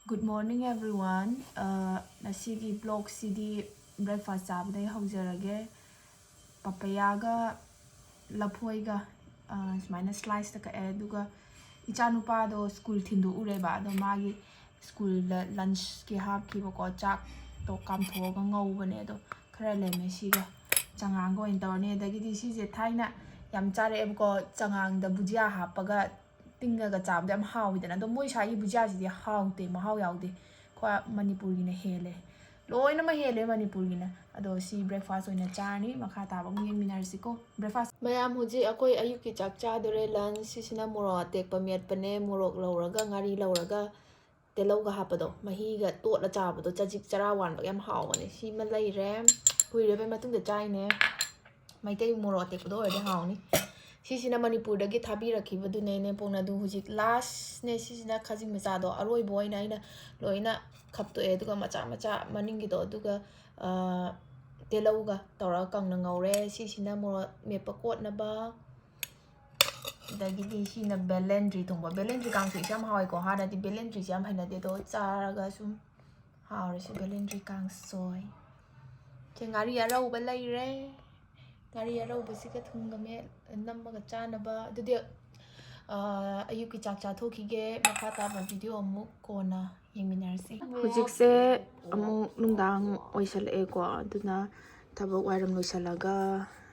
Good morning everyone. Nasigi vlog CD breakfast chabdai haujarage. Papayaga lapoiga smaina slice ta ka eduga ichanupa do school thindu ureba do magi school lunch ki hap ki ko chak to kam thoga ngawbane do khara leme siga changang go intone dagi di si je thaina yam chare em ko changang da bujia hapaga tinga ga chab dam hawidana do moi sai bujia ji hawte ma haw yawde ko manipur gi ne hele loina ma hele manipur gi na ado si breakfast oina chani makha ta ba ngin minar siko breakfast mayam huji akoi ayuk ki chak cha dore lunch sisina moro atek pamet pane morok lawraga ngari lawraga telau ga hapado mahi ga tot la chabado chajik chara wan ba yam hawne si ma lai re huire be matung da chai ne mai te moro atek do de hawni sisina manipur da gi thabi rakhiba du ne pona du hujik last ne sisina khajing macha do aroi boy na ina loina khapto e duga macha macha maning gi do duga telau ga tora kang na ngaure sisina moro me pakot na ba dagi di sina belendri thongba belendri kang su jam hawai ko hana di belendri jam haina de do charaga sum hawre si belendri kang soy chengari arau ba lai re ngari arau ba sika thunga me namma ga chana ba dudi ayuki chak cha thokige makha ta ba video amu kona yengminarsi hujik se amu nungdang oisal e ko aduna thabok wairam loisalaga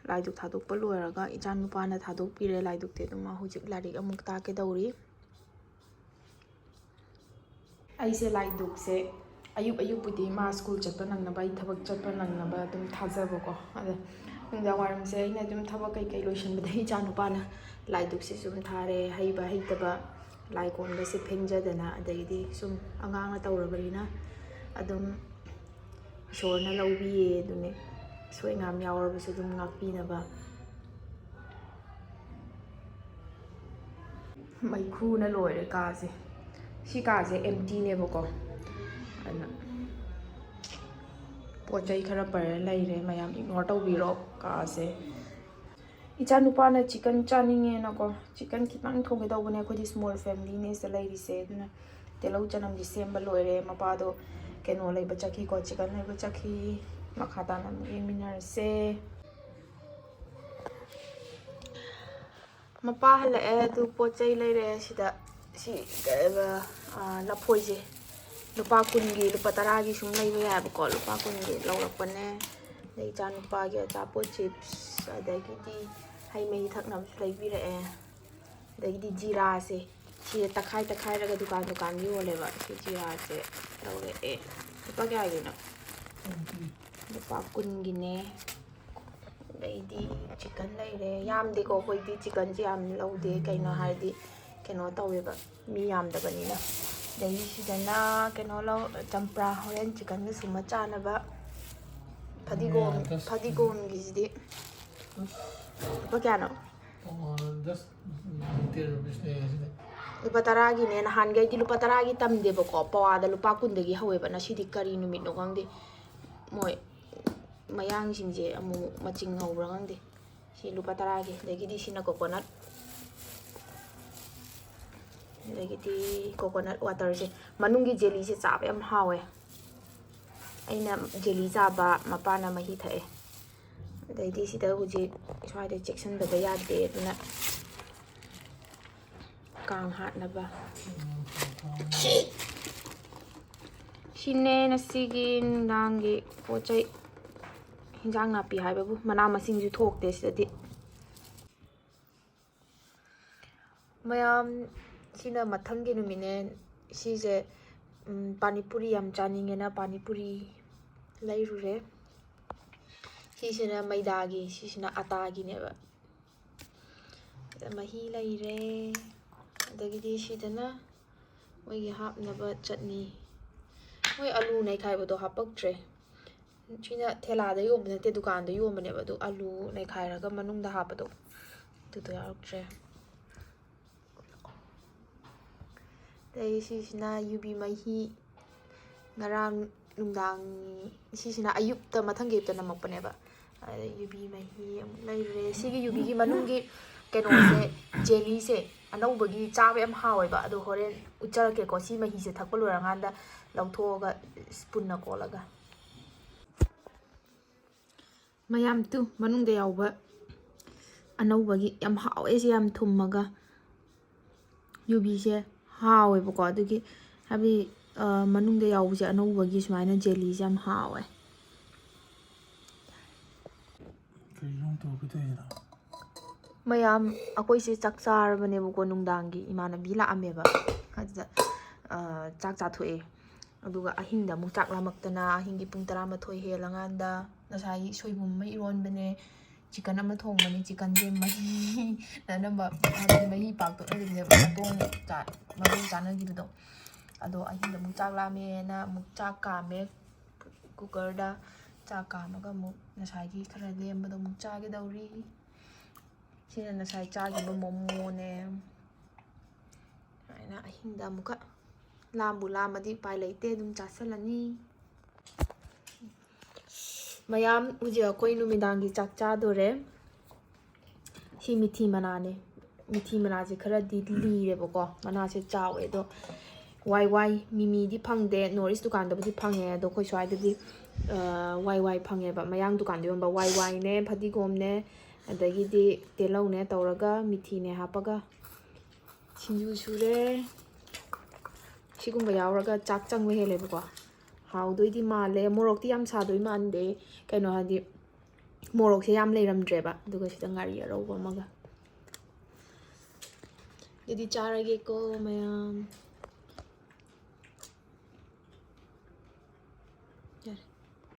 laiduk thaduk pa loiraga ichan nupa na thaduk pire laiduk te duma hujik larik amuk ta ke dauri aise laiduk se ayuk pudi ma school chatpa nangna bai thabak chatpa nangna ba dum thajaba ko ada nungdang waram se ina dum thabak kai loisan ba dai ichan nupa na laiduk se sum thare haiba haitaba lai kon ga se phengjadana adai sum angang na tawrabarina adum sorna lawbiye dune soi ngam yawar su dum ngakpi na ba mai khu na loire ka se si ka se empty ne ba ko ana pochai khara par laire mayam ignore taw biro ka se icha nupa na chicken chaninge na ko chicken kitang thonge daw bane khodi small family ne se lairi se duna telau chanam ji semba loire mapa do keno lai ba chaki ko chicken lai ba chaki makhata na yeminar se mapa hala e du pochai laire sida si lapoi je lupa kungi lupa taragi sum lai ba ya ba ko lupa kungi lawrak pane dei chan nupa ge chapo chips adagi di hai mei thak nam lai bi re adagi di jira se si takhai raga dukan yo le ba si jira se lawre e lupa kya ge na lupa kungi ne dei di chicken lai re yam de ko hoi di chicken ji am laude kaino har di keno tawe ba mi yam da bani na dei si dana keno law champra horen chicken ni suma chana ba padigom gi di apa kya no just lupa taragi ne na han gai di lupa taragi tam de ba ko pawa da lupa kun de gi hawe ba na si di kari numit no gang de moi mayang singje amu maching ngawra gang de si lupa taragi dagi di sina coconut dagi di coconut water se manungi jelly se chap yam hawe aina jelly chaba mapana mahi thae dagi sida huji swai de section da ba yade duna kang hat na ba sine na sigin nangi pochai hinjang napi hai babu mana masing ju thok te sidadi mayam sina mathang gi numine si je panipuri yam chaninge na panipuri lairu re si sina maida gi si sina ata gi ne ba mahi lai re adagi di sidana moi gi hap na ba chutney moi alu nai khai ba do hapak tre china thela da yom ne te dukan da yom ne ba do alu nai khai ra ga manung da hap do tu to yauk tre dei si sina ubi mahi ngaram nungdang si sina ayup ta mathang ge ta namak pane ba ubi mahi lai re si gi ubi gi manung gi keno se jelly se anau bagi chabe am hawai ba do horen ꯎꯠꯆꯔꯛꯀꯦꯀꯣ ꯁꯤ ꯃꯍꯤꯁꯦ ꯊꯛꯄ ꯂꯣꯏꯔꯀꯥꯟꯗ ꯂꯧꯊꯣꯛꯑꯒ ꯁ꯭ꯄꯨꯟꯅ ꯀꯣꯠꯂꯒ ꯃꯌꯥꯝ two ꯃꯅꯨꯡꯗ ꯌꯥꯎꯕ ꯑꯅꯧꯕꯒꯤ ꯌꯥꯝ ꯍꯥꯎꯋꯦ ꯁꯤ ꯌꯥꯝ ꯊꯨꯝꯃꯒ ꯌꯨꯕꯤꯁꯦ ꯍꯥꯎꯋꯦꯕꯀꯣ ꯑꯗꯨꯒꯤ ꯍꯥꯏꯕꯗꯤ ꯃꯅꯨꯡꯗ ꯌꯥꯎꯕꯁꯦ ꯑꯅꯧꯕꯒꯤ ꯁꯨꯃꯥꯏꯅ ꯖꯦꯂꯤꯁꯦ ꯌꯥꯝ ꯍꯥꯎꯋꯦ ꯃꯌꯥꯝ ꯑꯩꯈꯣꯏꯁꯦ ꯆꯥꯛ ꯆꯥꯔꯕꯅꯦꯕꯀꯣ ꯅꯨꯡꯗꯥꯡꯒꯤ ꯏꯃꯥꯟꯅꯕꯤ ꯂꯥꯛꯑꯝꯃꯦꯕ ꯑꯗꯨꯗ ꯆꯥꯛ ꯆꯥꯊꯣꯛꯑꯦ ꯑꯗꯨꯒ ꯑꯍꯤꯡꯗ ꯑꯃꯨꯛ ꯆꯥꯛ ꯂꯥꯝꯃꯛꯇꯅ ꯑꯍꯤꯡꯒꯤ ꯄꯨꯡ 12 ꯍꯦꯜꯂꯀꯥꯟꯗ ꯉꯁꯥꯏꯒꯤ ꯁꯣꯏꯕꯨꯝ ꯑꯃ ꯏꯔꯣꯟꯕꯅꯦ ꯆꯤꯀꯟ ꯑꯃ ꯊꯣꯡꯕꯅꯦ ꯆꯤꯀꯟꯁꯦ ꯃꯍꯤ ꯑꯅꯝꯕ ꯍꯥꯏꯕꯗꯤ ꯃꯍꯤ ꯄꯥꯛꯇꯣꯛꯅꯗꯕꯤꯗ ꯃꯔꯨ ꯆꯥꯅꯈꯤꯕꯗꯣ ꯑꯗꯣ ꯑꯍꯤꯡꯗ ꯑꯃꯨꯛ ꯆꯥꯛ ꯂꯥꯝꯃꯦꯅ ꯑꯃꯨꯛ ꯆꯥꯛ ꯀꯥꯝꯃꯦ ꯀꯨꯀꯔꯗ ꯆꯥꯛ ꯀꯥꯝꯃꯒ ꯑꯃꯨꯛ ꯉꯁꯥꯏꯒꯤ ꯈꯔ ꯂꯦꯝꯕꯗꯣ ꯑꯃꯨꯛ ꯆꯥꯒꯗꯧꯔꯤ ꯁꯤꯅ ꯉꯁꯥꯏ ꯆꯥꯈꯤꯕ ꯃꯣꯃꯣꯅꯦ ꯁꯨꯃꯥꯏꯅ ꯑꯍꯤꯡꯗ ꯑꯃꯨꯛꯀ ꯂꯥꯝꯕꯨ ꯂꯥꯝꯃꯗꯤ ꯎꯄꯥꯏ ꯂꯩꯇꯦ ꯑꯗꯨꯝ ꯆꯥꯁꯤꯜꯂꯅꯤ ꯃꯌꯥꯝ ꯍꯧꯖꯤꯛ ꯑꯩꯈꯣꯏ ꯅꯨꯃꯤꯗꯥꯡꯒꯤ ꯆꯥꯛ ꯆꯥꯗꯣꯔꯦ ꯁꯤ ꯃꯤꯊꯤ ꯃꯅꯥꯅꯦ ꯃꯤꯊꯤ ꯃꯅꯥꯁꯦ ꯈꯔꯗꯤ ꯂꯤꯔꯦꯕꯀꯣ ꯃꯅꯥꯁꯦ ꯆꯥꯎꯋꯦ ꯑꯗꯣ ꯋꯥꯏ ꯋꯥꯏ ꯃꯤꯃꯤꯗꯤ ꯐꯪꯗꯦ ꯅꯣꯔꯠ ꯏꯁ ꯗꯨꯀꯥꯟꯗꯕꯨꯗꯤ ꯐꯪꯉꯦ ꯑꯗꯣ ꯑꯩꯈꯣꯏ ꯁ꯭ꯋꯥꯏꯗꯗꯤ ꯋꯥꯏ ꯋꯥꯏ ꯐꯪꯉꯦꯕ ꯃꯌꯥꯡ ꯗꯨꯀꯥꯟꯗ ꯌꯣꯟꯕ ꯋꯥꯏ ꯋꯥꯏꯅꯦ ꯐꯗꯤꯒꯣꯝꯅꯦ ꯑꯗꯒꯤꯗꯤ ꯇꯤꯜꯍꯧꯅꯦ ꯇꯧꯔꯒ ꯃꯤꯊꯤꯅꯦ ꯍꯥꯞꯄꯒ ꯁꯤꯡꯖꯨ ꯁꯨꯔꯦ ꯁꯤꯒꯨꯝꯕ ꯌꯥꯎꯔꯒ ꯆꯥꯛ ꯆꯪꯕ ꯍꯦꯜꯂꯦꯕꯀꯣ ꯍꯥꯎꯗꯣꯏꯗꯤ ꯃꯥꯜꯂꯦ ꯃꯣꯔꯣꯛꯇꯤ ꯌꯥꯝ ꯁꯥꯗꯣꯏ ꯃꯥꯟꯗꯦ ꯀꯩꯅꯣ ꯍꯥꯏꯗꯤ ꯃꯣꯔꯣꯛꯁꯦ ꯌꯥꯝ ꯂꯩꯔꯝꯗ꯭ꯔꯦꯕ ꯑꯗꯨꯒ ꯁꯤꯗ ꯉꯥꯔꯤ ꯑꯔꯧꯕ ꯑꯃꯒ ꯑꯗꯨꯗꯤ ꯆꯥꯔꯒꯦꯀꯣ ꯃꯌꯥꯝ